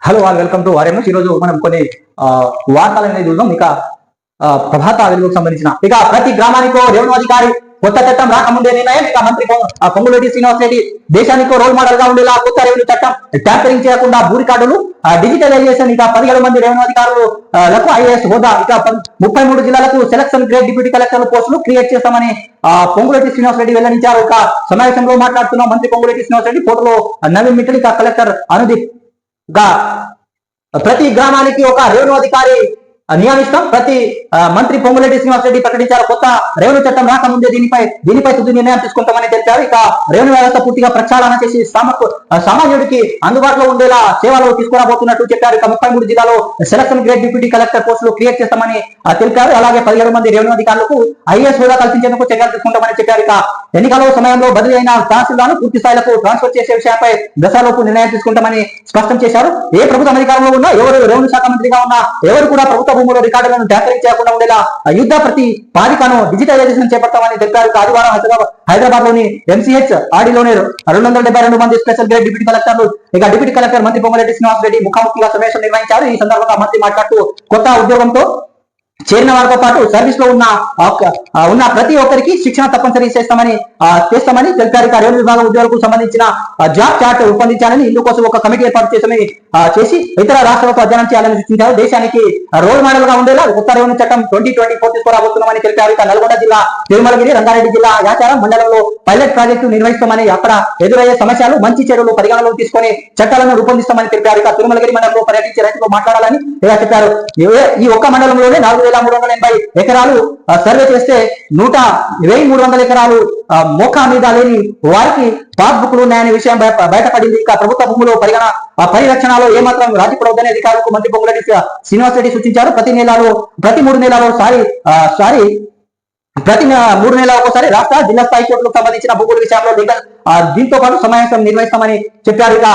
Hello all welcome to RM news. ఈరోజు మనం కొన్ని వార్తలు అనేది చూద్దాం. ఇక ప్రభాత వెలుగుకు సంబంధించిన ఇక ప్రతి గ్రామానికో రెవెన్యూ అధికారి కొత్త చట్టం రాకముందే నిర్ణయం. ఇక మంత్రి పొంగులేటి శ్రీనివాస్ రెడ్డి దేశానికి రోల్ మోడల్ గా ఉండేలా కొత్త రెవెన్యూ చట్టం ట్యాంపరింగ్ చేయకుండా భూ రికార్డులు డిజిటలైజేషన్. ఇక 17 మంది రెవెన్యూ అధికారులకు ఐఏఎస్ హోదా. ఇక 33 జిల్లాలకు సెలక్షన్ గ్రేడ్ డిప్యూటీ కలెక్టర్ పోస్టులు క్రియేట్ చేస్తామని పొంగులేటి శ్రీనివాస్ రెడ్డి వెల్లడించారు. ఇక సమావేశంలో మాట్లాడుతున్న మంత్రి పొంగులేటి శ్రీనివాస్ రెడ్డి ఫోటోలో నవీన్ మిట్టల్, ఇక కలెక్టర్ అనుదీప్ ప్రతి గ్రామానికి ఒక రెవెన్యూ అధికారి నియమిస్తాం. ప్రతి మంత్రి పొంగులేటి శ్రీనివాస్ రెడ్డి ప్రకటించారు. కొత్త రెవెన్యూ చట్టం రాకముందే దీనిపై తుది నిర్ణయం తీసుకుంటామని తెలిపారు. ఇక రెవెన్యూ వ్యవస్థ పూర్తిగా ప్రక్షాళన చేసి సామాన్యుడికి అందుబాటులో ఉండేలా సేవలు తీసుకురాబోతున్నట్టు చెప్పారు. ఇక 33 జిల్లాలో సెలక్షన్ గ్రేడ్ డిప్యూటీ కలెక్టర్ పోస్టులు క్రియేట్ చేస్తామని తెలిపారు. అలాగే 17 మంది రెవెన్యూ అధికారులకు ఐఏఎస్ హోదా కల్పించేందుకు చర్యలు తీసుకుంటామని చెప్పారు. ఇక ఎన్నికల సమయంలో బదిలీ అయిన తహసీల్దార్ను పూర్తి స్థాయిలకు ట్రాన్స్ఫర్ చేసే విషయంపై దశలోపు నిర్ణయం తీసుకుంటామని స్పష్టం చేశారు. ఏ ప్రభుత్వం అధికారంలో ఉన్నా, ఎవరు రెవెన్యూ శాఖ మంత్రిగా ఉన్నా, ఎవరు కూడా ప్రభుత్వ భూముల రికార్డులను ట్యాంపరింగ్ చేయకుండా ఉండేలా యుద్ధ ప్రతి పాదికను డిజిటలైజేషన్ చేపడతామని తెలిపారు. ఆదివారం హైదరాబాద్ లోని ఎంసీహెచ్ ఆడిలోనే 272 మంది స్పెషల్ గ్రేడ్ డిప్యూటీ కలెక్టర్లు, ఇక డిప్యూటీ కలెక్టర్ మంత్రి పొంగులేటి శ్రీనివాస్ రెడ్డి ముఖాముఖిగా సమావేశం నిర్వహించారు. ఈ సందర్భంగా మంత్రి మాట్లాడుతూ కొత్త ఉద్యోగంతో చేరిన వారితో పాటు సర్వీస్ లో ఉన్న ప్రతి ఒక్కరికి శిక్షణ తప్పనిసరి చేస్తామని తెలిపారు. రెవెన్యూ విభాగం ఉద్యోగులకు సంబంధించిన జాబ్ చార్ట్ రూపొందించాలని, ఇందుకోసం ఒక కమిటీ ఏర్పాటు చేసి ఇతర రాష్ట్రాలతో అధ్యయనం చేయాలని సూచించారు. దేశానికి రోల్ మోడల్ గా ఉండేలా కొత్త రెవెన్యూ చట్టం 2024 తీసుకురాబోతున్నామని తెలిపారు. ఇక నల్గొండ జిల్లా తిరుమలగిరి, రంగారెడ్డి జిల్లా యాచారం మండలంలో పైలట్ ప్రాజెక్టు నిర్వహిస్తామని, అక్కడ ఎదురయ్యే సమస్యలు, మంచి చెడులు పరిగణలోకి తీసుకొని చట్టాలను రూపొందిస్తామని తెలిపారు. ఇక తిరుమలగిరి మండలంలో పర్యటించి రైతులు మాట్లాడాలని ఇలా చెప్పారు. ఈ ఒక్క మండలంలోనే 4,380 ఎకరాలు సర్వే చేస్తే 1,300 ఎకరాలు మోకా మీద లేని వారికి పాస్బుక్లు ఉన్నాయనే విషయం బయటపడింది. ఇక ప్రభుత్వ భూములు పరిరక్షణలో ఏమాత్రం రాజీ పడవద్దనే అధికారులకు మంత్రి పొంగులేటి శ్రీనివాస్ రెడ్డి సూచించారు. ప్రతి 3 నెలలు ప్రతి 3 నెలల ఒకసారి రాష్ట్ర జిల్లా స్థాయి కోర్టులకు సంబంధించిన భూముల విషయంలో దీంతో పాటు సమావేశం నిర్వహిస్తామని చెప్పారు. ఇక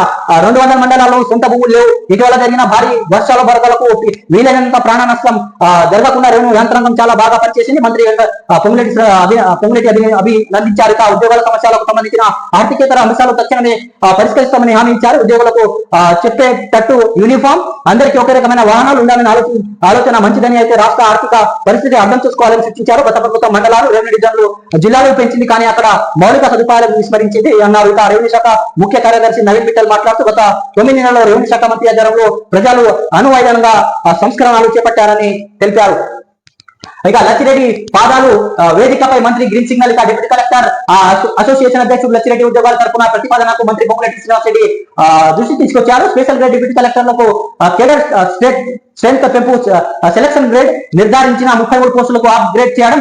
200 మండలాల్లో సొంత భూములు లేవు. ఇటీవల జరిగిన భారీ వర్షాల వరదలకు వీలైనంత ప్రాణ నష్టం జరగకుండా రెవెన్యూ యంత్రాంగం చాలా బాగా పనిచేసింది. మంత్రి పొంగులేటి అభినందించారు. ఇక ఉద్యోగాల సమస్యలకు సంబంధించిన ఆర్థికేతర అంశాలు తక్షణమే పరిష్కరిస్తామని హామీ ఇచ్చారు. ఉద్యోగులకు చెప్పేటట్టు యూనిఫామ్, అందరికీ ఒకే రకమైన వాహనాలు ఉండాలని ఆలోచన మంచిదని, అయితే రాష్ట్ర ఆర్థిక పరిస్థితి అర్థం చేసుకోవాలని సూచించారు. గత ప్రభుత్వం మండలాలు, రెవెన్యూ డివిజన్లు, జిల్లాలు పెంచింది, కానీ అక్కడ మౌలిక సదుపాయాలను విస్మరించింది అన్నారు. ఇక రెవెన్యూ శాఖ ముఖ్య కార్యదర్శి నవీన్ మిట్టల్ మాట్లాడుతూ గత 9 నెలల్లో రెవెన్యూ శాఖ మంత్రి ఆధ్వర్యంలో ప్రజలు అనువైనంగా సంస్కరణలు చేపట్టారని తెలిపారు. ఇక లచ్చిరెడ్డి పాదాలు వేదికపై మంత్రి గ్రీన్ సిగ్నల్. ఇక డిప్యూటీ కలెక్టర్ అసోసియేషన్ అధ్యక్షుడు లచ్చిరెడ్డి ఉద్యోగాల తరఫున ప్రతిపాదనకు మంత్రి పొంగులేటి శ్రీనివాస్ రెడ్డి దృష్టి తీసుకొచ్చారు. స్పెషల్ గ్రేడ్ డిప్యూటీ కలెక్టర్లకు కేడర్ స్ట్రెంత్ పెంపు, సెలక్షన్ గ్రేడ్ నిర్ధారించిన 33 పోస్టులకు అప్ గ్రేడ్ చేయడం,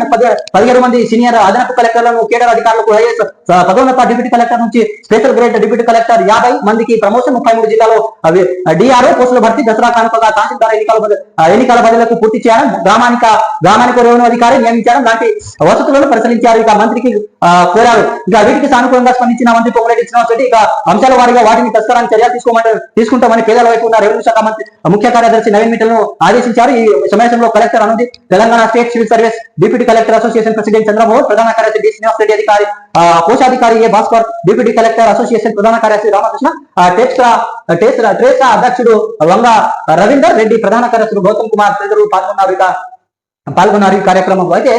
17 మంది సీనియర్ అదనపు కలెక్టర్లను, కేడర్ అధికారులకు ఐఏఎస్ పదోన్నత డిప్యూటీ కలెక్టర్ నుంచి స్పెషల్ గ్రేడ్ డిప్యూటీ కలెక్టర్ 50 మందికి ప్రమోషన్, 33 జిల్లాలో డిఆర్ఓ పోస్టుల భర్తీ, దసరా కానుకగా తహసీల్దార్ ఎన్నికల బదిలీలకు పూర్తి చేయడం, గ్రామానికి రెవెన్యూ అధికారి నియమించడం లాంటి వసతులను పరిశీలించారు. ఇక మంత్రికి కోరారు. ఇక వీటికి సానుకూలంగా స్పందించిన మంత్రి పొంగులేటి శ్రీనివాస్ రెడ్డి ఇక అంశాల వారీగా వాటిని తస్కరాన్ని చర్యలు తీసుకుంటామని పేదల వైపు ఉన్న రెవెన్యూ శాఖ ముఖ్య కార్యదర్శి నవీన్ మిట్టల్ ఆదేశించారు. ఈ సమావేశంలో collector Anudeep, Telangana state civil service deputy collector association president Chandramohan, ప్రధాన కార్యదర్శి డి శ్రీనివాస్ రెడ్డి, అధికారి కోశాధికారి ఏ భాస్కర్, డిప్యూటీ కలెక్టర్ అసోసియేషన్ ప్రధాన కార్యదర్శి రామకృష్ణ, ట్రేసా అధ్యక్షుడు వంగ రవీందర్ రెడ్డి, ప్రధాన కార్యదర్శులు గౌతమ్ కుమార్ తదితరులు పాల్గొన్నారు. ఈ కార్యక్రమంలో అయితే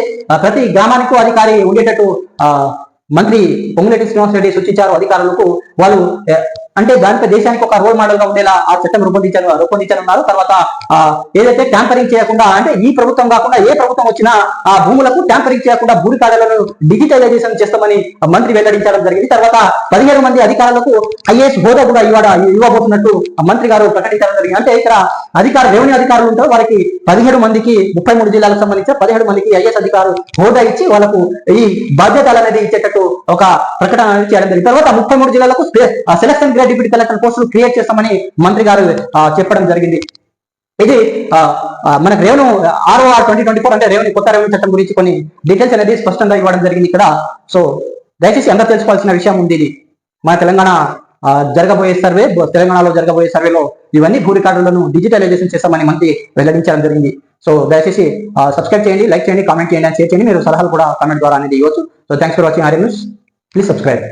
ప్రతి గ్రామానికి అధికారి ఉండేటట్టు మంత్రి పొంగులేటి శ్రీనివాస్ రెడ్డి సూచించారు అధికారులకు. వాళ్ళు అంటే దానిపై దేశానికి ఒక రోల్ మోడల్ గా ఉండేలా ఆ చట్టం రూపొందించనున్నారు. తర్వాత ఏదైతే ట్యాంపరింగ్ చేయకుండా, అంటే ఈ ప్రభుత్వం కాకుండా ఏ ప్రభుత్వం వచ్చినా ఆ భూములకు ట్యాంపరింగ్ చేయకుండా భూ రికార్డులను డిజిటలైజేషన్ చేస్తామని మంత్రి వెల్లడించడం జరిగింది. తర్వాత 17 మంది అధికారులకు ఐఏఎస్ హోదా కూడా ఇవ్వబోతున్నట్టు మంత్రి గారు ప్రకటించడం జరిగింది. అంటే ఇక్కడ రెవెన్యూ అధికారులు ఉంటారు, వారికి 17 మందికి 33 జిల్లాలకు సంబంధించిన 17 మందికి ఐఏఎస్ అధికారులు హోదా ఇచ్చి వాళ్ళకు ఈ బాధ్యతలు అనేది ఇచ్చేటట్టు ఒక ప్రకటన అనేది చేయడం జరిగింది. తర్వాత 33 జిల్లాలకు సెలక్షన్ గ్రేడ్ డిప్యూటీ కలెక్టర్ పోస్టులు క్రియేట్ చేస్తామని మంత్రి గారు చెప్పడం జరిగింది. ఇది మనకు రెవెన్యూ ROR 2024 అంటే కొత్త రెవెన్యూ చట్టం గురించి కొన్ని డీటెయిల్స్ అనేది స్పష్టంగా ఇవ్వడం జరిగింది ఇక్కడ. సో దయచేసి అందరూ తెలుసుకోవాల్సిన విషయం ఉంది. ఇది మన తెలంగాణలో జరగబోయే సర్వేలో ఇవన్నీ భూ రికార్డులను డిజిటలైజేషన్ చేస్తామని మంత్రి వెల్లడించడం జరిగింది. సో దయచేసి సబ్స్క్రైబ్ చేయండి, లైక్ చేయండి, కామెంట్ చేయండి, షేర్ చేయండి. మీరు సలహాలు కూడా కామెంట్ ద్వారా అనేది ఇవ్వచ్చు. So thanks for watching RM news. Please subscribe.